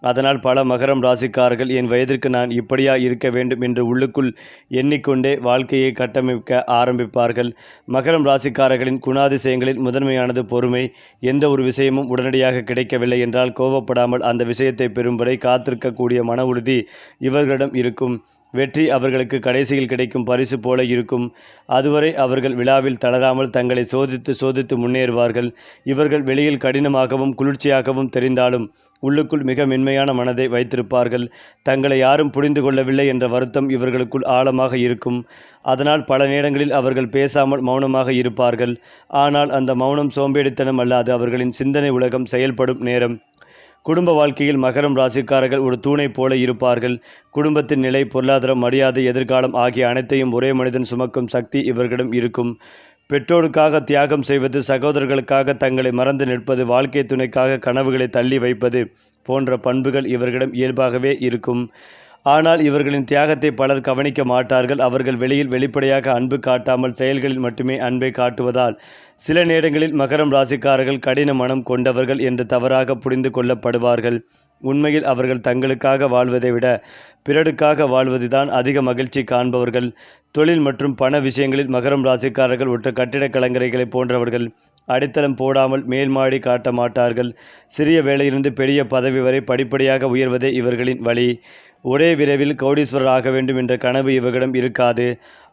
அதனால் பல மகரம் ராசிக்காரர்கள் என் வயதிற்கு நான் இப்படியா இருக்க வேண்டும் என்று உள்ளுக்குள் எண்ணிக்கொண்டே வாழ்க்கையை கட்டமைக்க ஆரம்பிப்பார்கள். மகரம் ராசிக்காரர்களின் குணாதிசயங்களில் முதன்மையானது பொறுமை. எந்த ஒரு விஷயமும் உடனடியாக கிடைக்கவில்லை என்றால் கோபப்படாமல் அந்த விஷயத்தை பெறும் வரை காத்திருக்கக்கூடிய மன உறுதி இவர்களிடம் இருக்கும். வெற்றி அவர்களுக்கு கடைசியில் கிடைக்கும் பரிசு போல இருக்கும். அதுவரை அவர்கள் விழாவில் தளராமல் தங்களை சோதித்து சோதித்து முன்னேறுவார்கள். இவர்கள் வெளியில் கடினமாகவும் குளிர்ச்சியாகவும் தெரிந்தாலும் உள்ளுக்குள் மிக மென்மையான மனதை வைத்திருப்பார்கள். தங்களை யாரும் புரிந்து கொள்ளவில்லை என்ற வருத்தம் இவர்களுக்குள் ஆழமாக இருக்கும். அதனால் பல நேரங்களில் அவர்கள் பேசாமல் மௌனமாக இருப்பார்கள். ஆனால் அந்த மௌனம் சோம்பேறித்தனம் அல்லாது அவர்களின் சிந்தனை உலகம் செயல்படும் நேரம். குடும்ப வாழ்க்கையில் மகரம் ராசிக்காரர்கள் ஒரு தூணை போல இருப்பார்கள். குடும்பத்தின் நிலை, பொருளாதாரம், மரியாதை, எதிர்காலம் ஆகிய அனைத்தையும் ஒரே மனிதன் சுமக்கும் சக்தி இவர்களிடம் இருக்கும். பெற்றோருக்காக தியாகம் செய்வது, சகோதரர்களுக்காக தங்களை மறந்து நிற்பது, வாழ்க்கை துணைக்காக கனவுகளை தள்ளி வைப்பது போன்ற பண்புகள் இவர்களிடம் இயல்பாகவே இருக்கும். ஆனால் இவர்களின் தியாகத்தை பலர் கவனிக்க மாட்டார்கள். அவர்கள் வெளியில் வெளிப்படையாக அன்பு காட்டாமல் செயல்களில் மட்டுமே அன்பை காட்டுவதால் சில நேரங்களில் மகரம் ராசிக்காரர்கள் கடின மனம் கொண்டவர்கள் என்று தவறாக புரிந்து கொள்ளப்படுவார்கள். உண்மையில் அவர்கள் தங்களுக்காக வாழ்வதை விட பிறருக்காக வாழ்வதுதான் அதிக மகிழ்ச்சி காண்பவர்கள். தொழில் மற்றும் பண விஷயங்களில் மகரம் ராசிக்காரர்கள் ஒற்ற கட்டிடக் கலைஞர்களை போன்றவர்கள். அடித்தளம் போடாமல் மேல்மாடி காட்ட மாட்டார்கள். சிறிய வேலையிலிருந்து பெரிய பதவி வரை படிப்படியாக உயர்வதே இவர்களின் வழி. ஒரே விரைவில் கோடீஸ்வரர் ஆக வேண்டும் என்ற கனவு இவர்களிடம் இருக்காது.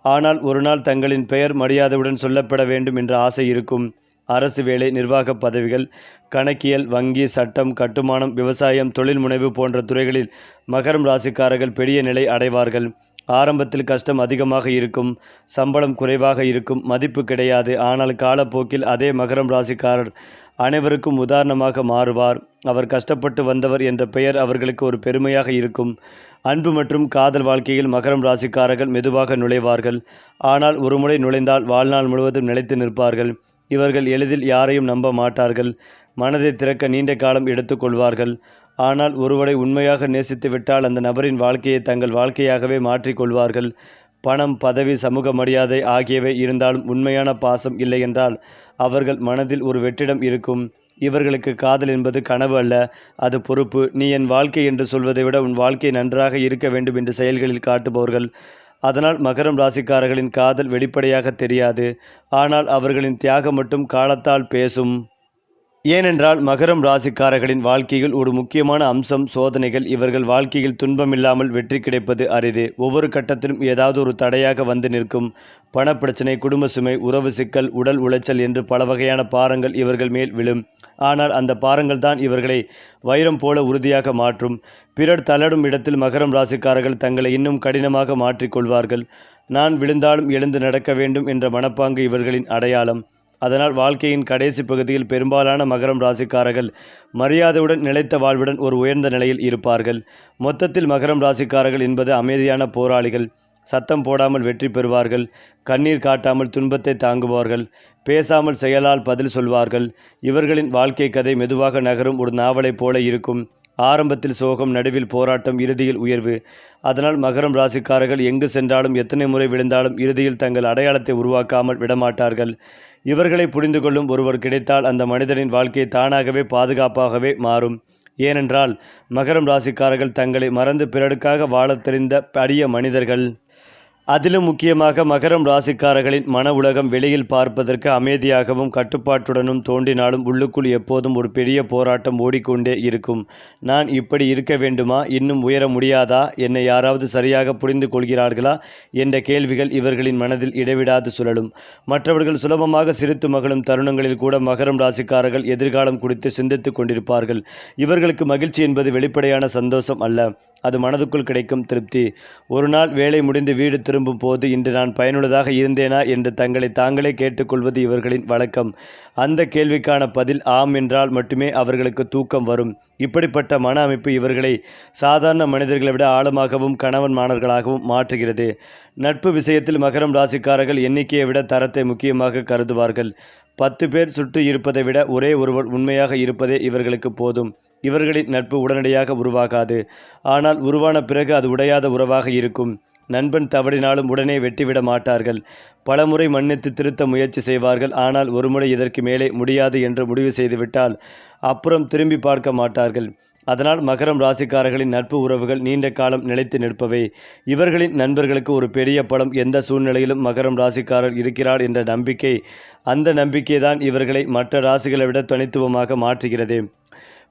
ஆனால் ஒரு நாள் தங்களின் பெயர் மரியாதையுடன் சொல்லப்பட வேண்டும் என்ற ஆசை இருக்கும். அரசு வேலை, நிர்வாக பதவிகள், கணக்கியல், வங்கி, சட்டம், கட்டுமானம், விவசாயம், தொழில் முனைவு போன்ற துறைகளில் மகரம் ராசிக்காரர்கள் பெரிய நிலை அடைவார்கள். ஆரம்பத்தில் கஷ்டம் அதிகமாக இருக்கும். சம்பளம் குறைவாக இருக்கும். மதிப்பு கிடையாது. ஆனால் காலப்போக்கில் அதே மகரம் ராசிக்காரர் அனைவருக்கும் உதாரணமாக மாறுவார். அவர் கஷ்டப்பட்டு வந்தவர் என்ற பெயர் அவர்களுக்கு ஒரு பெருமையாக இருக்கும். அன்பு மற்றும் காதல் வாழ்க்கையில் மகரம் ராசிக்காரர்கள் மெதுவாக நுழைவார்கள். ஆனால் ஒருமுறை நுழைந்தால் வாழ்நாள் முழுவதும் நிலைத்து நிற்பார்கள். இவர்கள் எளிதில் யாரையும் நம்ப மாட்டார்கள். மனதை திறக்க நீண்ட காலம் எடுத்துக்கொள்வார்கள். ஆனால் ஒருவரை உண்மையாக நேசித்துவிட்டால் அந்த நபரின் வாழ்க்கையை தங்கள் வாழ்க்கையாகவே மாற்றிக்கொள்வார்கள். பணம், பதவி, சமூக மரியாதை ஆகியவை இருந்தாலும் உண்மையான பாசம் இல்லை என்றால் அவர்கள் மனதில் ஒரு வெற்றிடம் இருக்கும். இவர்களுக்கு காதல் என்பது கனவு அல்ல, அது பொறுப்பு. நீ என் வாழ்க்கை என்று சொல்வதை விட உன் வாழ்க்கை நன்றாக இருக்க வேண்டும் என்று செயல்களில் காட்டுபவர்கள். அதனால் மகரம் ராசிக்காரர்களின் காதல் வெளிப்படையாக தெரியாது. ஆனால் அவர்களின் தியாகம் மட்டும் காலத்தால் பேசும். ஏனென்றால் மகரம் ராசிக்காரர்களின் வாழ்க்கையில் ஒரு முக்கியமான அம்சம் சோதனைகள். இவர்கள் வாழ்க்கையில் துன்பமில்லாமல் வெற்றி கிடைப்பது அரிது. ஒவ்வொரு கட்டத்திலும் ஏதாவது ஒரு தடையாக வந்து நிற்கும். பணப்பிரச்சனை, குடும்ப சுமை, உறவு சிக்கல், உடல் உளைச்சல் என்று பல வகையான பாரங்கள் இவர்கள் மேல் விழும். ஆனால் அந்த பாரங்கள் தான் இவர்களை வைரம் போல உறுதியாக மாற்றும். பிறர் தளரும் இடத்தில் மகரம் ராசிக்காரர்கள் தங்களை இன்னும் கடினமாக மாற்றிக்கொள்வார்கள். நான் விழுந்தாலும் எழுந்து நடக்க வேண்டும் என்ற மனப்பாங்கு இவர்களின் அடையாளம். அதனால் வாழ்க்கையின் கடைசி பகுதியில் பெரும்பாலான மகரம் ராசிக்காரர்கள் மரியாதையுடன் நிலைத்த வாழ்வுடன் ஒரு உயர்ந்த நிலையில் இருப்பார்கள். மொத்தத்தில் மகரம் ராசிக்காரர்கள் என்பது அமைதியான போராளிகள். சத்தம் போடாமல் வெற்றி பெறுவார்கள். கண்ணீர் காட்டாமல் துன்பத்தை தாங்குவார்கள். பேசாமல் செயலால் பதில் சொல்வார்கள். இவர்களின் வாழ்க்கை கதை மெதுவாக நகரும் ஒரு நாவலைப் போல இருக்கும். ஆரம்பத்தில் சோகம், நடுவில் போராட்டம், இறுதியில் உயர்வு. அதனால் மகரம் ராசிக்காரர்கள் எங்கு சென்றாலும் எத்தனை முறை விழுந்தாலும் இறுதியில் தங்கள் அடையாளத்தை உருவாக்காமல் விடமாட்டார்கள். இவர்களை புரிந்து கொள்ளும் ஒருவர் கிடைத்தால் அந்த மனிதனின் வாழ்க்கை தானாகவே பாதுகாப்பாகவே மாறும். ஏனென்றால் மகரம் ராசிக்காரர்கள் தங்களை மறந்து பிறருக்காக வாழத் தெரிந்த அரிய மனிதர்கள். அதிலும் முக்கியமாக மகரம் ராசிக்காரர்களின் மன உலகம் வெளியில் பார்ப்பதற்கு அமைதியாகவும் கட்டுப்பாட்டுடனும் தோன்றினாலும் உள்ளுக்குள் எப்போதும் ஒரு பெரிய போராட்டம் ஓடிக்கொண்டே இருக்கும். நான் இப்படி இருக்க வேண்டுமா? இன்னும் உயர முடியாதா? என்னை யாராவது சரியாக புரிந்து கொள்கிறார்களா என்ற கேள்விகள் இவர்களின் மனதில் இடைவிடாது சுழலும். மற்றவர்கள் சுலபமாக சிரித்து மகிழும் தருணங்களில் கூட மகரம் ராசிக்காரர்கள் எதிர்காலம் குறித்து சிந்தித்து கொண்டிருப்பார்கள். இவர்களுக்கு மகிழ்ச்சி என்பது வெளிப்படையான சந்தோஷம் அல்ல, அது மனதுக்குள் கிடைக்கும் திருப்தி. ஒரு நாள் வேலை முடிந்து வீடு திரும்பும் போது இன்று நான் பயனுள்ளதாக இருந்தேனா என்று தங்களை தாங்களே கேட்டுக்கொள்வது இவர்களின் வழக்கம். அந்த கேள்விக்கான பதில் ஆம் என்றால் மட்டுமே அவர்களுக்கு தூக்கம் வரும். இப்படிப்பட்ட மன அமைப்பு இவர்களை சாதாரண மனிதர்களை விட ஆழமாகவும் கணவன்மானர்களாகவும் மாற்றுகிறது. நட்பு விஷயத்தில் மகரம் ராசிக்காரர்கள் எண்ணிக்கையை விட தரத்தை முக்கியமாக கருதுவார்கள். 10 பேர் சுற்றி இருப்பதை விட ஒரே ஒருவர் உண்மையாக இருப்பதே இவர்களுக்கு போதும். இவர்களின் நட்பு உடனடியாக உருவாகாது. ஆனால் உருவான பிறகு அது உடையாத உறவாக இருக்கும். நண்பன் தவறினாலும் உடனே வெட்டிவிட மாட்டார்கள். பலமுறை மன்னித்து திருத்த முயற்சி செய்வார்கள். ஆனால் ஒருமுறை இதற்கு மேலே முடியாது என்று முடிவு செய்துவிட்டால் அப்புறம் திரும்பி பார்க்க மாட்டார்கள். அதனால் மகரம் ராசிக்காரர்களின் நட்பு உறவுகள் நீண்ட காலம் நிலைத்து நிற்பவை. இவர்களின் நண்பர்களுக்கு ஒரு பெரிய பலம் எந்த சூழ்நிலையிலும் மகரம் ராசிக்காரர் இருக்கிறார் என்ற நம்பிக்கை, அந்த நம்பிக்கை தான் இவர்களை மற்ற ராசிகளை விட தனித்துவமாக மாற்றுகிறது.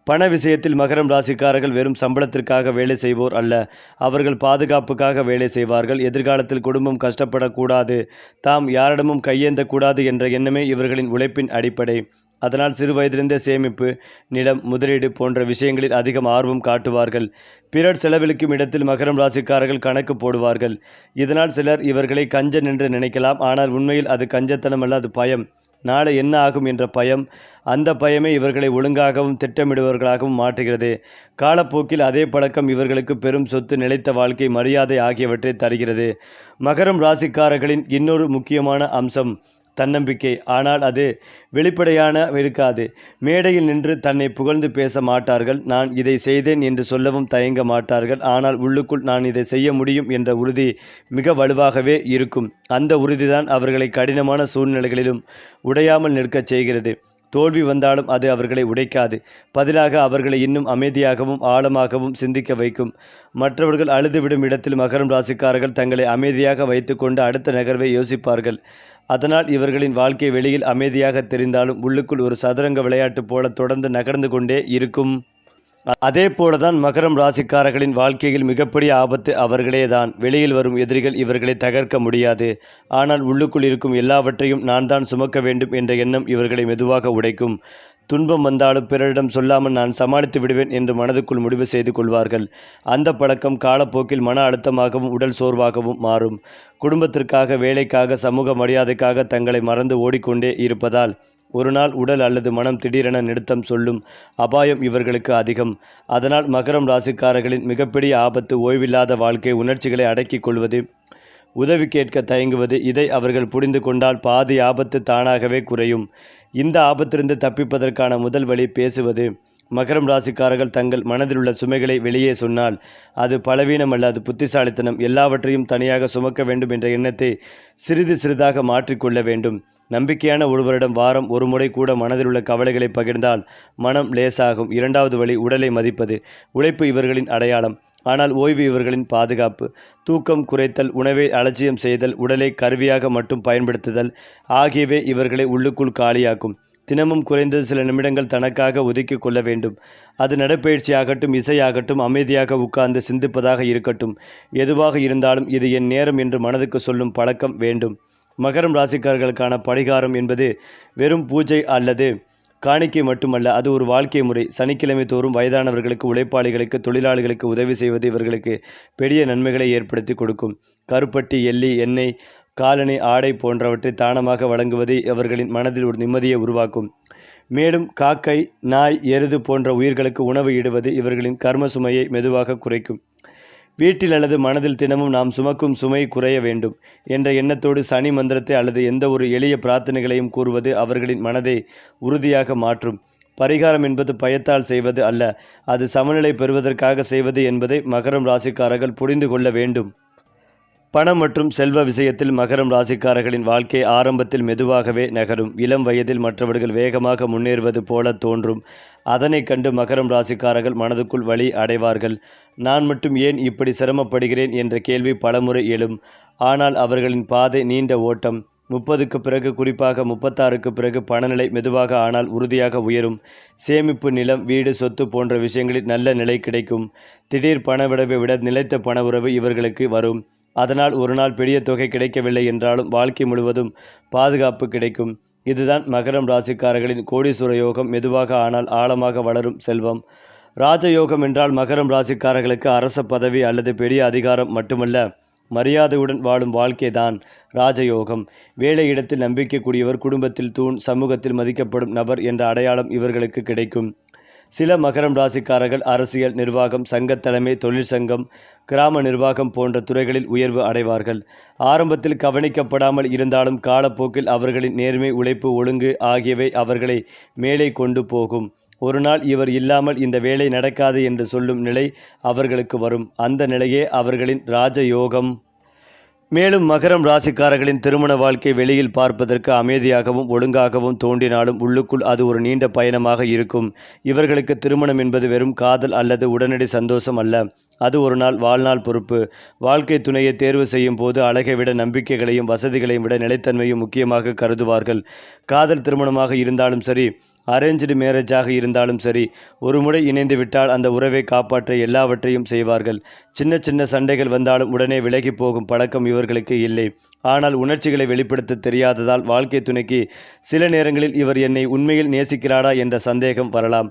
பண விஷயத்தில் மகரம் ராசிக்காரர்கள் வெறும் சம்பளத்திற்காக வேலை செய்வோர் அல்ல. அவர்கள் பாதுகாப்புக்காக வேலை செய்வார்கள். எதிர்காலத்தில் குடும்பம் கஷ்டப்படக்கூடாது, தாம் யாரிடமும் கையேந்தக்கூடாது என்ற எண்ணமே இவர்களின் உழைப்பின் அடிப்படை. அதனால் சிறு வயதிலிருந்தே சேமிப்பு, நிலம், முதலீடு போன்ற விஷயங்களில் அதிகம் ஆர்வம் காட்டுவார்கள். பிறர் செலவழிக்கும் இடத்தில் மகரம் ராசிக்காரர்கள் கணக்கு போடுவார்கள். இதனால் சிலர் இவர்களை கஞ்சன் என்று நினைக்கலாம். ஆனால் உண்மையில் அது கஞ்சத்தனம் அல்ல, அது பயம். நாளை என்ன ஆகும் என்ற பயம். அந்த பயமே இவர்களை ஒழுங்காகவும் திட்டமிடுபவர்களாகவும் மாற்றுகிறது. காலப்போக்கில் அதே பழக்கம் இவர்களுக்கு பெரும் சொத்து, நிலைத்த வாழ்க்கை, மரியாதை ஆகியவற்றை தருகிறது. மகரம் ராசிக்காரர்களின் இன்னொரு முக்கியமான அம்சம் தன்னம்பிக்கை. ஆனால் அது வெளிப்படையான இருக்காது. மேடையில் நின்று தன்னை புகழ்ந்து பேச மாட்டார்கள். நான் இதை செய்தேன் என்று சொல்லவும் தயங்க மாட்டார்கள். ஆனால் உள்ளுக்குள் நான் இதை செய்ய முடியும் என்ற உறுதி மிக வலுவாகவே இருக்கும். அந்த உறுதிதான் அவர்களை கடினமான சூழ்நிலைகளிலும் உடையாமல் நிற்கச் செய்கிறது. தோல்வி வந்தாலும் அது அவர்களை உடைக்காது. பதிலாக அவர்களை இன்னும் அமைதியாகவும் ஆழமாகவும் சிந்திக்க வைக்கும். மற்றவர்கள் அழுதுவிடும் இடத்தில் மகரம் ராசிக்காரர்கள் தங்களை அமைதியாக வைத்துக்கொண்டு அடுத்த நகர்வை யோசிப்பார்கள். அதனால் இவர்களின் வாழ்க்கை வெளியில் அமைதியாக தெரிந்தாலும் உள்ளுக்குள் ஒரு சதுரங்க விளையாட்டு போல தொடர்ந்து நகர்ந்து கொண்டே இருக்கும். அதே போலதான் மகரம் ராசிக்காரர்களின் வாழ்க்கையில் மிகப்பெரிய ஆபத்து அவர்களே தான். வெளியில் வரும் எதிரிகள் இவர்களை தகர்க்க முடியாது. ஆனால் உள்ளுக்குள் இருக்கும் எல்லாவற்றையும் நான் தான் சுமக்க வேண்டும் என்ற எண்ணம் இவர்களை மெதுவாக உடைக்கும். துன்பம் வந்தாலும் பிறரிடம் சொல்லாமல் நான் சமாளித்து விடுவேன் என்று மனதுக்குள் முடிவு செய்து கொள்வார்கள். அந்த பழக்கம் காலப்போக்கில் மன அழுத்தமாகவும் உடல் சோர்வாகவும் மாறும். குடும்பத்திற்காக, வேலைக்காக, சமூக மரியாதைக்காக தங்களை மறந்து ஓடிக்கொண்டே இருப்பதால் ஒரு நாள் உடல் அல்லது மனம் திடீரென நிறுத்தம் சொல்லும் அபாயம் இவர்களுக்கு அதிகம். அதனால் மகரம் ராசிக்காரர்களின் மிகப்பெரிய ஆபத்து ஓய்வில்லாத வாழ்க்கை, உணர்ச்சிகளை அடக்கிக் கொள்வது, உதவி கேட்க தயங்குவது. இதை அவர்கள் புரிந்து கொண்டால் பாதி ஆபத்து தானாகவே குறையும். இந்த ஆபத்திலிருந்து தப்பிப்பதற்கான முதல் வழி பேசுவது. மகரம் ராசிக்காரர்கள் தங்கள் மனதில் உள்ள சுமைகளை வெளியே சொன்னால் அது பலவீனம் அல்ல, அது புத்திசாலித்தனம். எல்லாவற்றையும் தனியாக சுமக்க வேண்டும் என்ற எண்ணத்தை சிறிது சிறிதாக மாற்றிக்கொள்ள வேண்டும். நம்பிக்கையான ஒருவரிடம் வாரம் ஒரு முறை கூட மனதில் உள்ள கவலைகளை பகிர்ந்தால் மனம் லேசாகும். இரண்டாவது வழி உடலை மதிப்பது. உழைப்பு இவர்களின் அடையாளம், ஆனால் ஓய்வு இவர்களின் பாதுகாப்பு. தூக்கம் குறைத்தல், உணவை அலட்சியம் செய்தல், உடலை கருவியாக மட்டும் பயன்படுத்துதல் ஆகியவை இவர்களை உள்ளுக்குள் காலியாக்கும். தினமும் குறைந்தது சில நிமிடங்கள் தனக்காக ஒதுக்கி கொள்ள வேண்டும். அது நடைப்பயிற்சியாகட்டும், இசையாகட்டும், அமைதியாக உட்கார்ந்து சிந்திப்பதாக இருக்கட்டும். எதுவாக இருந்தாலும் இது என் நேரம் என்று மனதுக்கு சொல்லும் பழக்கம் வேண்டும். மகரம் ராசிக்காரர்களுக்கான பரிகாரம் என்பது வெறும் பூஜை அல்லது காணிக்கை மட்டுமல்ல, அது ஒரு வாழ்க்கை முறை. சனிக்கிழமை தோறும் வயதானவர்களுக்கு, உழைப்பாளிகளுக்கு, தொழிலாளிகளுக்கு உதவி செய்வது இவர்களுக்கு பெரிய நன்மைகளை ஏற்படுத்தி கொடுக்கும். கருப்பட்டி, எள்ளி, எண்ணெய், காலணி, ஆடை போன்றவற்றை தானமாக வழங்குவது அவர்களின் மனதில் ஒரு நிம்மதியை உருவாக்கும். மேலும் காக்கை, நாய், எருது போன்ற உயிர்களுக்கு உணவு இடுவது இவர்களின் கர்ம சுமையை மெதுவாக குறைக்கும். வீட்டில் அல்லது மனதில் தினமும் நாம் சுமக்கும் சுமை குறைய வேண்டும் என்ற எண்ணத்தோடு சனி மந்திரத்தை அல்லது எந்த ஒரு எளிய பிரார்த்தனைகளையும் கூறுவது அவர்களின் மனதை உறுதியாக மாற்றும். பரிகாரம் என்பது பயத்தால் செய்வது அல்ல, அது சமநிலை பெறுவதற்காக செய்வது என்பதை மகரம் ராசிக்காரர்கள் புரிந்து கொள்ள வேண்டும். பணம் மற்றும் செல்வ விஷயத்தில் மகரம் ராசிக்காரர்களின் வாழ்க்கை ஆரம்பத்தில் மெதுவாகவே நகரும். இளம் வயதில் மற்றவர்கள் வேகமாக முன்னேறுவது போல தோன்றும். அதனை கண்டு மகரம் ராசிக்காரர்கள் மனதுக்குள் வலி அடைவார்கள். நான் மட்டும் ஏன் இப்படி சிரமப்படுகிறேன் என்ற கேள்வி பலமுறை எழும். ஆனால் அவர்களின் பாதை நீண்ட ஓட்டம். 30க்கு பிறகு, குறிப்பாக 36க்கு பிறகு பணநிலை மெதுவாக ஆனால் உறுதியாக உயரும். சேமிப்பு, நிலம், வீடு, சொத்து போன்ற விஷயங்களில் நல்ல நிலை கிடைக்கும். திடீர் பண விடவை விட நிலைத்த பண உறவு இவர்களுக்கு வரும். அதனால் ஒரு நாள் பெரிய தொகை கிடைக்கவில்லை என்றாலும் வாழ்க்கை முழுவதும் பாதுகாப்பு கிடைக்கும். இதுதான் மகரம் ராசிக்காரர்களின் கோடீஸ்வர யோகம். மெதுவாக ஆனால் ஆழமாக வளரும் செல்வம். ராஜயோகம் என்றால் மகரம் ராசிக்காரர்களுக்கு அரச பதவி அல்லது பெரிய அதிகாரம் மட்டுமல்ல, மரியாதையுடன் வாழும் வாழ்க்கைதான் ராஜயோகம். வேலை இடத்தில் நம்பிக்கைக்குரியவர், குடும்பத்தில் தூண், சமூகத்தில் மதிக்கப்படும் நபர் என்ற அடையாளம் இவர்களுக்கு கிடைக்கும். சில மகரம் ராசிக்காரர்கள் அரசியல், நிர்வாகம், சங்கத் தலைமை, தொழிற்சங்கம், கிராம நிர்வாகம் போன்ற துறைகளில் உயர்வு அடைவார்கள். ஆரம்பத்தில் கவனிக்கப்படாமல் இருந்தாலும் காலப்போக்கில் அவர்களின் நேர்மை, உழைப்பு, ஒழுங்கு ஆகியவை அவர்களை மேலே கொண்டு போகும். ஒரு நாள் இவர் இல்லாமல் இந்த வேலை நடக்காது என்று சொல்லும் நிலை அவர்களுக்கு வரும். அந்த நிலையே அவர்களின் ராஜயோகம். மேலும் மகரம் ராசிக்காரர்களின் திருமண வாழ்க்கை வெளியில் பார்ப்பதற்கு அமைதியாகவும் ஒழுங்காகவும் தோன்றினாலும் உள்ளுக்குள் அது ஒரு நீண்ட பயணமாக இருக்கும். இவர்களுக்கு திருமணம் என்பது வெறும் காதல் அல்லது உடனடி சந்தோஷம் அல்ல. அது ஒரு நாள் வாழ்நாள் பொறுப்பு. வாழ்க்கை துணையை தேர்வு செய்யும் போது அழகை விட நம்பிக்கைகளையும் வசதிகளையும் விட நிலைத்தன்மையும் முக்கியமாக கருதுவார்கள். காதல் திருமணமாக இருந்தாலும் சரி, அரேஞ்ச்டு மேரேஜாக இருந்தாலும் சரி, ஒரு முறை இணைந்து விட்டால் அந்த உறவை காப்பாற்ற எல்லாவற்றையும் செய்வார்கள். சின்ன சின்ன சண்டைகள் வந்தாலும் உடனே விலகி போகும் பழக்கம் இவர்களுக்கு இல்லை. ஆனால் உணர்ச்சிகளை வெளிப்படுத்த தெரியாததால் வாழ்க்கை துணைக்கு சில நேரங்களில் இவர் என்னை உண்மையில் நேசிக்கிறாரா என்ற சந்தேகம் வரலாம்.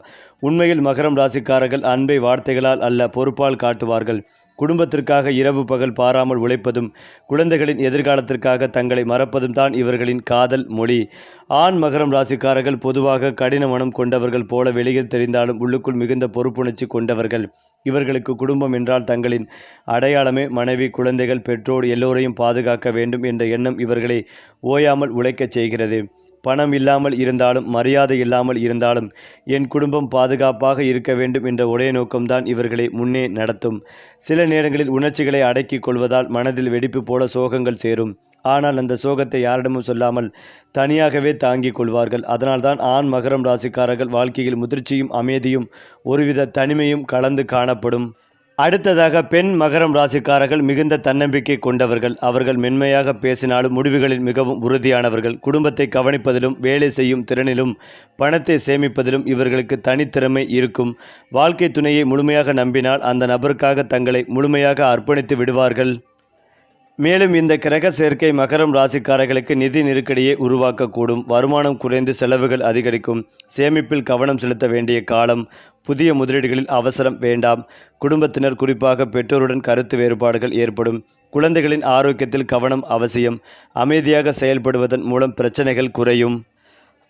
உண்மையில் மகரம் ராசிக்காரர்கள் அன்பை வார்த்தைகளால் அல்ல, பொறுப்பால் காட்டுவார்கள். குடும்பத்திற்காக இரவு பகல் பாராமல் உழைப்பதும் குழந்தைகளின் எதிர்காலத்திற்காக தங்களை மறப்பதும் தான் இவர்களின் காதல் மொழி. ஆண் மகரம் ராசிக்காரர்கள் பொதுவாக கடின மனம் கொண்டவர்கள் போல வெளியில் தெரிந்தாலும் உள்ளுக்குள் மிகுந்த பொறுப்புணர்ச்சி கொண்டவர்கள். இவர்களுக்கு குடும்பம் என்றால் தங்களின் அடையாளமே மனைவி, குழந்தைகள், பெற்றோர் எல்லோரையும் பாதுகாக்க வேண்டும் என்ற எண்ணம் இவர்களை ஓயாமல் உழைக்கச் செய்கிறது. பணம் இல்லாமல் இருந்தாலும், மரியாதை இல்லாமல் இருந்தாலும் என் குடும்பம் பாதுகாப்பாக இருக்க வேண்டும் என்ற ஒரே நோக்கம்தான் இவர்களை முன்னே நடத்தும். சில நேரங்களில் உணர்ச்சிகளை அடக்கிக் கொள்வதால் மனதில் வெடிப்பு போல சோகங்கள் சேரும். ஆனால் அந்த சோகத்தை யாரிடமும் சொல்லாமல் தனியாகவே தாங்கிக் கொள்வார்கள். அதனால்தான் ஆண் மகரம் ராசிக்காரர்கள் வாழ்க்கையில் முதிர்ச்சியும் அமைதியும் ஒருவித தனிமையும் கலந்து காணப்படும். அடுத்ததாக பெண் மகரம் ராசிக்காரர்கள் மிகுந்த தன்னம்பிக்கை கொண்டவர்கள். அவர்கள் மென்மையாக பேசினாலும் முடிவுகளில் மிகவும் உறுதியானவர்கள். குடும்பத்தை கவனிப்பதிலும் வேலை செய்யும் திறனிலும் பணத்தை சேமிப்பதிலும் இவர்களுக்கு தனித்திறமை இருக்கும். வாழ்க்கை துணையை முழுமையாக நம்பினால் அந்த நபருக்காக தங்களை முழுமையாக அர்ப்பணித்து விடுவார்கள். மேலும் இந்த கிரக சேர்க்கை மகரம் ராசிக்காரர்களுக்கு நிதி நெருக்கடியை உருவாக்கக்கூடும். வருமானம் குறைந்து செலவுகள் அதிகரிக்கும். சேமிப்பில் கவனம் செலுத்த வேண்டிய காலம். புதிய முதலீடுகளில் அவசரம் வேண்டாம். குடும்பத்தினர் குறிப்பாக பெற்றோருடன் கருத்து வேறுபாடுகள் ஏற்படும். குழந்தைகளின் ஆரோக்கியத்தில் கவனம் அவசியம். அமைதியாக செயல்படுவதன் மூலம் பிரச்சனைகள் குறையும்.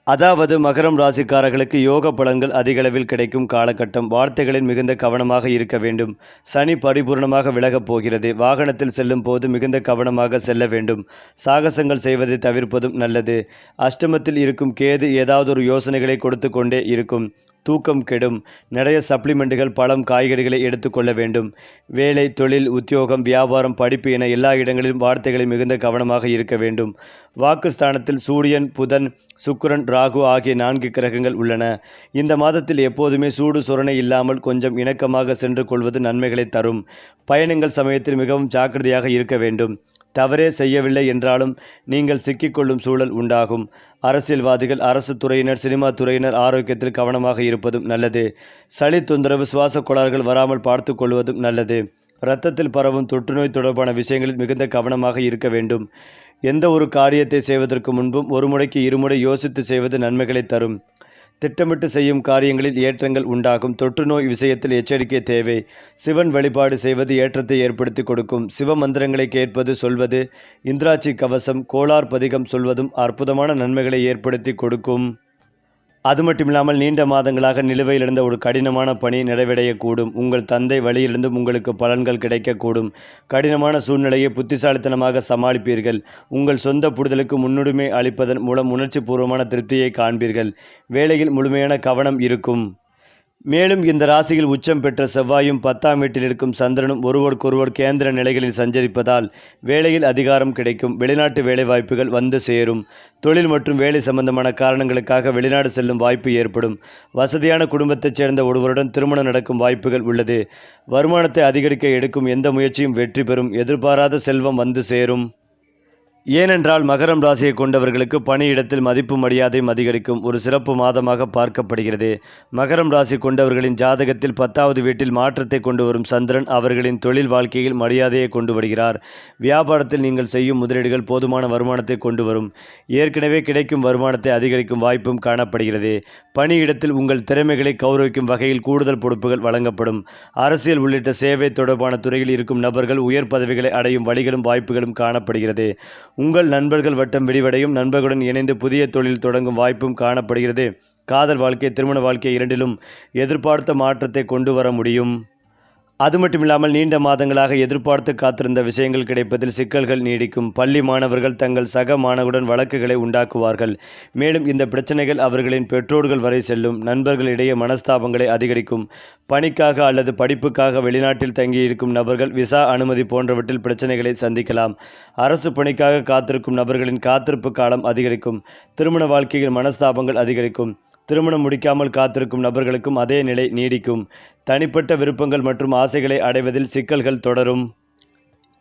அதாவது மகரம் ராசிக்காரர்களுக்கு யோக பலன்கள் அதிகளவில் கிடைக்கும் காலகட்டம். வார்த்தைகளில் மிகுந்த கவனமாக இருக்க வேண்டும். சனி பரிபூர்ணமாக விலகப் போகிறது. வாகனத்தில் செல்லும் போது மிகுந்த கவனமாக செல்ல வேண்டும். சாகசங்கள் செய்வதை தவிர்ப்பதும் நல்லது. அஷ்டமத்தில் இருக்கும் கேது ஏதாவது ஒரு யோசனைகளை கொடுத்து கொண்டே இருக்கும். தூக்கம் கெடும். நிறைய சப்ளிமெண்ட்டுகள், பழம், காய்கறிகளை எடுத்துக்கொள்ள வேண்டும். வேலை, தொழில், உத்தியோகம், வியாபாரம், படிப்பு என எல்லா இடங்களிலும் வார்த்தைகளில் மிகுந்த கவனமாக இருக்க வேண்டும். வாக்குஸ்தானத்தில் சூரியன், புதன், சுக்கிரன், ராகு ஆகிய 4 கிரகங்கள் உள்ளன. இந்த மாதத்தில் எப்போதுமே சூடு சொரணை இல்லாமல் கொஞ்சம் இணக்கமாக சென்று கொள்வது நன்மைகளை தரும். பயணங்கள் சமயத்தில் மிகவும் ஜாக்கிரதையாக இருக்க வேண்டும். தவறே செய்யவில்லை என்றாலும் நீங்கள் சிக்கிக்கொள்ளும் சூழல் உண்டாகும். அரசியல்வாதிகள், அரசு துறையினர், சினிமா துறையினர் ஆரோக்கியத்தில் கவனமாக இருப்பதும் நல்லது. சளி தொந்தரவு, சுவாச கோளாறுகள் வராமல் பார்த்து கொள்வதும் நல்லது. இரத்தத்தில் பரவும் தொற்றுநோய் தொடர்பான விஷயங்களில் மிகுந்த கவனமாக இருக்க வேண்டும். எந்த ஒரு காரியத்தை செய்வதற்கு முன்பும் ஒரு முறைக்கு இருமுறை யோசித்து செய்வது நன்மைகளை தரும். திட்டமிட்டு செய்யும் காரியங்களில் ஏற்றங்கள் உண்டாகும். தொற்றுநோய் விஷயத்தில் எச்சரிக்கை தேவை. சிவன் வழிபாடு செய்வது ஏற்றத்தை ஏற்படுத்தி கொடுக்கும். சிவ மந்திரங்களை கேட்பது, சொல்வது, இந்திராட்சி கவசம், கோளார் பதிகம் சொல்வதும் அற்புதமான நன்மைகளை ஏற்படுத்தி கொடுக்கும். அது மட்டுமில்லாமல் நீண்ட மாதங்களாக நிலுவையில் இருந்த ஒரு கடினமான பணி நிறைவடையக்கூடும். உங்கள் தந்தை வழியிலிருந்தும் உங்களுக்கு பலன்கள் கிடைக்கக்கூடும். கடினமான சூழ்நிலையை புத்திசாலித்தனமாக சமாளிப்பீர்கள். உங்கள் சொந்த புரிதலுக்கு முன்னுரிமை அளிப்பதன் மூலம் உணர்ச்சி பூர்வமான திருப்தியை காண்பீர்கள். வேலையில் முழுமையான கவனம் இருக்கும். மேலும் இந்த ராசியில் உச்சம் பெற்ற செவ்வாயும் 10ஆம் வீட்டில் இருக்கும் சந்திரனும் ஒருவருக்கொருவர் கேந்திர நிலைகளில் சஞ்சரிப்பதால் வேலையில் அதிகாரம் கிடைக்கும். வெளிநாட்டு வேலைவாய்ப்புகள் வந்து சேரும். தொழில் மற்றும் வேலை சம்பந்தமான காரணங்களுக்காக வெளிநாடு செல்லும் வாய்ப்பு ஏற்படும். வசதியான குடும்பத்தைச் சேர்ந்த ஒருவருடன் திருமணம் நடக்கும் வாய்ப்புகள் உள்ளது. வருமானத்தை அதிகரிக்க எடுக்கும் எந்த முயற்சியும் வெற்றி பெறும். எதிர்பாராத செல்வம் வந்து சேரும். ஏனென்றால் மகரம் ராசியை கொண்டவர்களுக்கு பணியிடத்தில் மதிப்பு மரியாதையும் அதிகரிக்கும். ஒரு சிறப்பு மாதமாக பார்க்கப்படுகிறது. மகரம் ராசி கொண்டவர்களின் ஜாதகத்தில் 10வது வீட்டில் மாற்றத்தை கொண்டு வரும் சந்திரன் அவர்களின் தொழில் வாழ்க்கையில் மரியாதையை கொண்டு வருகிறார். வியாபாரத்தில் நீங்கள் செய்யும் முதலீடுகள் போதுமான வருமானத்தை கொண்டு வரும். ஏற்கனவே கிடைக்கும் வருமானத்தை அதிகரிக்கும் வாய்ப்பும் காணப்படுகிறது. பணியிடத்தில் உங்கள் திறமைகளை கௌரவிக்கும் வகையில் கூடுதல் பொறுப்புகள் வழங்கப்படும். அரசியல் உள்ளிட்ட சேவை தொடர்பான துறையில் இருக்கும் நபர்கள் உயர் பதவிகளை அடையும் வழிகளும் வாய்ப்புகளும் காணப்படுகிறது. உங்கள் நண்பர்கள் வட்டம் விரிவடையும். நண்பர்களுடன் இணைந்து புதிய தொழில் தொடங்கும் வாய்ப்பும் காணப்படுகிறது. காதல் வாழ்க்கை, திருமண வாழ்க்கை இரண்டிலும் எதிர்பார்த்த மாற்றத்தை கொண்டு வர முடியும். அது மட்டுமில்லாமல் நீண்ட மாதங்களாக எதிர்பார்த்து காத்திருந்த விஷயங்கள் கிடைப்பதில் சிக்கல்கள் நீடிக்கும். பள்ளி மாணவர்கள் தங்கள் சக மாணவருடன் வழக்குகளை உண்டாக்குவார்கள். மேலும் இந்த பிரச்சனைகள் அவர்களின் பெற்றோர்கள் வரை செல்லும். நண்பர்களிடையே மனஸ்தாபங்களை அதிகரிக்கும். பணிக்காக அல்லது படிப்புக்காக வெளிநாட்டில் தங்கியிருக்கும் நபர்கள் விசா அனுமதி போன்றவற்றில் பிரச்சனைகளை சந்திக்கலாம். அரசு பணிக்காக காத்திருக்கும் நபர்களின் காத்திருப்பு காலம் அதிகரிக்கும். திருமண வாழ்க்கையில் மனஸ்தாபங்கள் அதிகரிக்கும். திருமணம் முடிக்காமல் காத்திருக்கும் நபர்களுக்கும் அதே நிலை நீடிக்கும். தனிப்பட்ட விருப்பங்கள் மற்றும் ஆசைகளை அடைவதில் சிக்கல்கள் தொடரும்.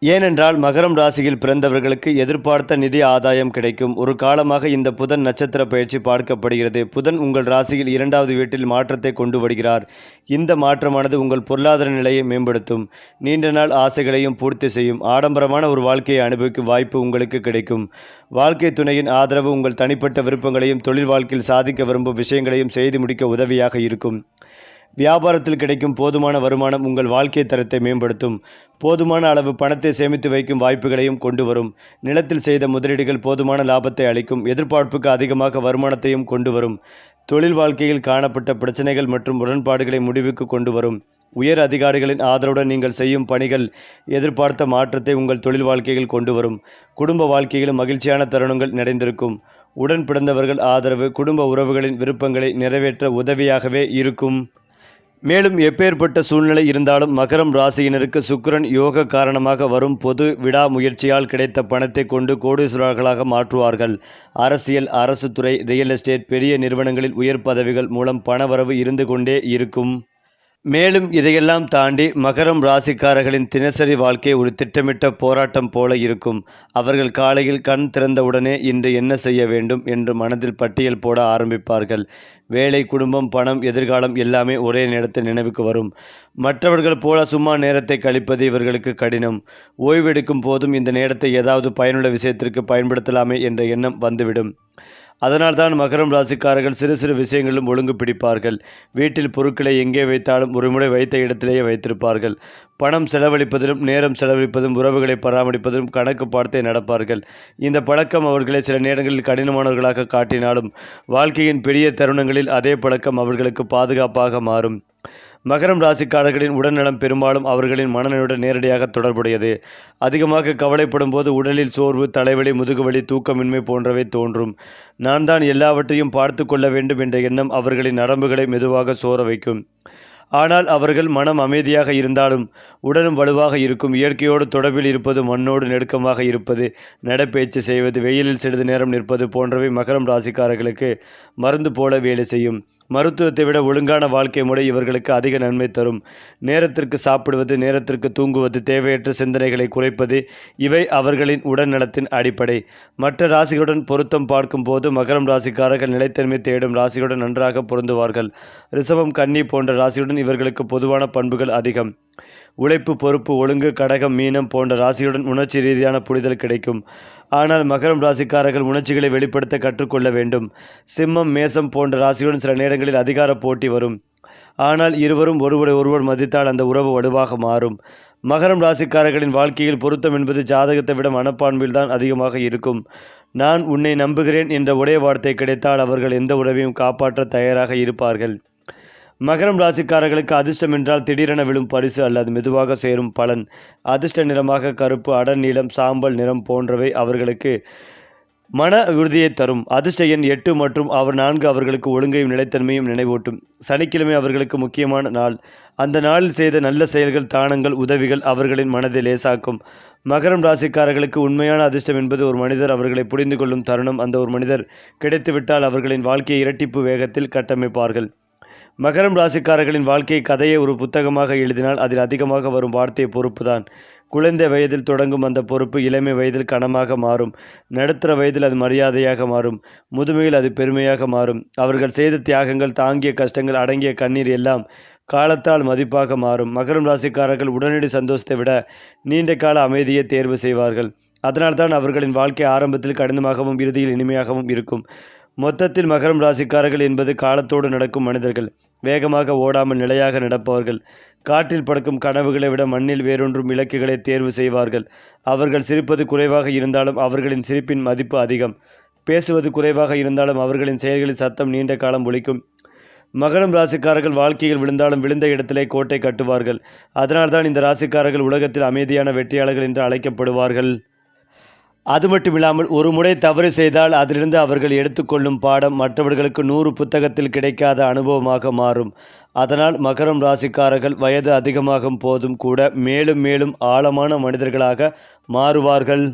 ஏனென்றால் மகரம் ராசியில் பிறந்தவர்களுக்கு எதிர்பார்த்த நிதி ஆதாயம் கிடைக்கும். ஒரு காலமாக இந்த புதன் நட்சத்திர பயிற்சி பார்க்கப்படுகிறது. புதன் உங்கள் ராசியில் 2வது வீட்டில் மாற்றத்தை கொண்டு வருகிறார். இந்த மாற்றமானது உங்கள் பொருளாதார நிலையை மேம்படுத்தும். நீண்ட நாள் ஆசைகளையும் பூர்த்தி செய்யும். ஆடம்பரமான ஒரு வாழ்க்கையை அனுபவிக்கும் வாய்ப்பு உங்களுக்கு கிடைக்கும். வாழ்க்கை துணையின் ஆதரவு உங்கள் தனிப்பட்ட விருப்பங்களையும் தொழில் வாழ்க்கையில் சாதிக்க விரும்பும் விஷயங்களையும் செய்து முடிக்க உதவியாக இருக்கும். வியாபாரத்தில் கிடைக்கும் போதுமான வருமானம் உங்கள் வாழ்க்கை தரத்தை மேம்படுத்தும். போதுமான அளவு பணத்தை சேமித்து வைக்கும் வாய்ப்புகளையும் கொண்டு வரும். நிலத்தில் செய்த முதலீடுகள் போதுமான லாபத்தை அளிக்கும். எதிர்பார்ப்புக்கு அதிகமாக வருமானத்தையும் கொண்டு வரும். தொழில் வாழ்க்கையில் காணப்பட்ட பிரச்சனைகள் மற்றும் முரண்பாடுகளை முடிவுக்கு கொண்டு வரும். உயர் அதிகாரிகளின் ஆதரவுடன் நீங்கள் செய்யும் பணிகள் எதிர்பார்த்த மாற்றத்தை உங்கள் தொழில் வாழ்க்கையில் கொண்டு வரும். குடும்ப வாழ்க்கையிலும் மகிழ்ச்சியான தருணங்கள் நிறைந்திருக்கும். உடன் பிறந்தவர்கள் ஆதரவு குடும்ப உறவுகளின் விருப்பங்களை நிறைவேற்ற உதவியாகவே இருக்கும். மேலும் எப்பேற்பட்ட சூழ்நிலை இருந்தாலும் மகரம் ராசியினருக்கு சுக்கிரன் யோக காரணமாக வரும் பொது விடாமுயற்சியால் கிடைத்த பணத்தை கொண்டு கோடீஸ்வரர்களாக மாற்றுவார்கள். அரசியல், அரசு துறை, ரியல் எஸ்டேட், பெரிய நிறுவனங்களில் உயர் பதவிகள் மூலம் பணவரவு இருந்து கொண்டே இருக்கும். மேலும் இதையெல்லாம் தாண்டி மகரம் ராசிக்காரர்களின் தினசரி வாழ்க்கை ஒரு திட்டமிட்ட போராட்டம் போல இருக்கும். அவர்கள் காலையில் கண் திறந்தவுடனே இன்று என்ன செய்ய வேண்டும் என்று மனதில் பட்டியல் போட ஆரம்பிப்பார்கள். வேலை, குடும்பம், பணம், எதிர்காலம் எல்லாமே ஒரே நேரத்தில் நினைவுக்கு வரும். மற்றவர்கள் போல சும்மா நேரத்தை கழிப்பது இவர்களுக்கு கடினம். ஓய்வெடுக்கும் போதும் இந்த நேரத்தை ஏதாவது பயனுள்ள விஷயத்திற்கு பயன்படுத்தலாமே என்ற எண்ணம் வந்துவிடும். அதனால்தான் மகரம் ராசிக்காரர்கள் சிறு சிறு விஷயங்களிலும் ஒழுங்கு பிடிப்பார்கள். வீட்டில் பொருட்களை எங்கே வைத்தாலும் ஒருமுறை வைத்த இடத்திலேயே வைத்திருப்பார்கள். பணம் செலவழிப்பதிலும் நேரம் செலவழிப்பதும் உறவுகளை பராமரிப்பதிலும் கணக்கு பார்த்தே நடப்பார்கள். இந்த பழக்கம் அவர்களை சில நேரங்களில் கடினமானவர்களாக காட்டினாலும் வாழ்க்கையின் பெரிய தருணங்களில் அதே பழக்கம் அவர்களுக்கு பாதுகாப்பாக மாறும். மகரம் ராசிக்காரர்களின் உடல்நலம் பெரும்பாலும் அவர்களின் மனநிலையுடன் நேரடியாக தொடர்புடையது. அதிகமாக கவலைப்படும் போது உடலில் சோர்வு, தலைவலி, முதுகுவலி, தூக்கமின்மை போன்றவை தோன்றும். நான் தான் எல்லாவற்றையும் பார்த்து கொள்ள வேண்டும் என்ற எண்ணம் அவர்களின் நரம்புகளை மெதுவாக சோர வைக்கும். ஆனால் அவர்கள் மனம் அமைதியாக இருந்தாலும் உடலும் வலுவாக இருக்கும். இயற்கையோடு தொடர்பில் இருப்பது, மண்ணோடு நெருக்கமாக இருப்பது, நடைப்பயிற்சி செய்வது, வெயிலில் சிறிது நேரம் நிற்பது போன்றவை மகரம் ராசிக்காரர்களுக்கு மருந்து போல வேலை செய்யும். மருத்துவத்தை விட ஒழுங்கான வாழ்க்கை முறை இவர்களுக்கு அதிக நன்மை தரும். நேரத்திற்கு சாப்பிடுவது, நேரத்திற்கு தூங்குவது, தேவையற்ற சிந்தனைகளை குறைப்பது இவை அவர்களின் உடல்நலத்தின் அடிப்படை. மற்ற ராசிகளுடன் பொருத்தம் பார்க்கும் போது மகரம் ராசிக்காரர்கள் நிலைத்தன்மை தேடும் ராசிகளுடன் நன்றாக பொருந்துவார்கள். ரிஷபம், கன்னி போன்ற ராசியுடன் இவர்களுக்கு பொதுவான பண்புகள் அதிகம். உழைப்பு, பொறுப்பு, ஒழுங்கு, கடகம், மீனம் போன்ற ராசியுடன் உணர்ச்சி ரீதியான புரிதல் கிடைக்கும். ஆனால் மகரம் ராசிக்காரர்கள் உணர்ச்சிகளை வெளிப்படுத்த கற்றுக்கொள்ள வேண்டும். சிம்மம், மேசம் போன்ற ராசியுடன் சில நேரங்களில் அதிகார போட்டி வரும். ஆனால் இருவரும் ஒருவரை ஒருவர் மதித்தால் அந்த உறவு வலுவாக மாறும். மகரம் ராசிக்காரர்களின் வாழ்க்கையில் பொருத்தம் என்பது ஜாதகத்தை விட மனப்பான்மையில் தான் அதிகமாக இருக்கும். நான் உன்னை நம்புகிறேன் என்ற ஒரே வார்த்தை கிடைத்தால் அவர்கள் எந்த உறவையும் காப்பாற்ற தயாராக இருப்பார்கள். மகரம் ராசிக்காரர்களுக்கு அதிர்ஷ்டம் என்றால் திடீரென விழும் பரிசு அல்ல, அது மெதுவாக சேரும் பலன். அதிர்ஷ்ட நிறமாக கருப்பு, அடர் நீலம், சாம்பல் நிறம் போன்றவை அவர்களுக்கு மன உறுதியை தரும். அதிர்ஷ்ட எண் 8 மற்றும் அவர் 4 அவர்களுக்கு ஒழுங்கையும் நிலைத்தன்மையும் நினைவூட்டும். சனிக்கிழமை அவர்களுக்கு முக்கியமான நாள். அந்த நாளில் செய்த நல்ல செயல்கள், தானங்கள், உதவிகள் அவர்களின் மனதை லேசாக்கும். மகரம் ராசிக்காரர்களுக்கு உண்மையான அதிர்ஷ்டம் என்பது ஒரு மனிதர் அவர்களை புரிந்து கொள்ளும் தருணம். அந்த ஒரு மனிதர் கிடைத்துவிட்டால் அவர்களின் வாழ்க்கையை இரட்டிப்பு வேகத்தில் கட்டமைப்பார்கள். மகரம் ராசிக்காரர்களின் வாழ்க்கை கதையை ஒரு புத்தகமாக எழுதினால் அதில் அதிகமாக வரும் வார்த்தை பொறுப்புதான். குழந்தை வயதில் தொடங்கும் அந்த பொறுப்பு இளமை வயதில் கனமாக மாறும். நடுத்தர வயதில் அது மரியாதையாக மாறும். முதுமையில் அது பெருமையாக மாறும். அவர்கள் செய்த தியாகங்கள், தாங்கிய கஷ்டங்கள், அடங்கிய கண்ணீர் எல்லாம் காலத்தால் மதிப்பாக மாறும். மகரம் ராசிக்காரர்கள் உடனடி சந்தோஷத்தை விட நீண்ட கால அமைதியை தேர்வு செய்வார்கள். அதனால்தான் அவர்களின் வாழ்க்கை ஆரம்பத்தில் கடினமாகவும் இறுதியில் இனிமையாகவும் இருக்கும். மொத்தத்தில் மகரம் ராசிக்காரர்கள் என்பது காலத்தோடு நடக்கும் மனிதர்கள். வேகமாக ஓடாமல் நிலையாக நடப்பவர்கள். காற்றில் பறக்கும் கனவுகளை விட மண்ணில் வேறொன்றும் இலக்குகளை தேர்வு செய்வார்கள். அவர்கள் சிரிப்பது குறைவாக இருந்தாலும் அவர்களின் சிரிப்பின் மதிப்பு அதிகம். பேசுவது குறைவாக இருந்தாலும் அவர்களின் செயல்களில் சத்தம் நீண்ட காலம் ஒலிக்கும். மகரம் ராசிக்காரர்கள் வாழ்க்கையில் விழுந்தாலும் விழுந்த இடத்திலே கோட்டை கட்டுவார்கள். அதனால்தான் இந்த ராசிக்காரர்கள் உலகத்தில் அமைதியான வெற்றியாளர்கள் என்று அழைக்கப்படுவார்கள். அது மட்டுமில்லாமல் ஒரு முறை தவறு செய்தால் அதிலிருந்து அவர்கள் எடுத்துக்கொள்ளும் பாடம் மற்றவர்களுக்கு 100 புத்தகத்தில் கிடைக்காத அனுபவமாக மாறும். அதனால் மகரம் ராசிக்காரர்கள் வயது அதிகமாகும் போதும் கூட மேலும் மேலும் ஆழமான மனிதர்களாக மாறுவார்கள்.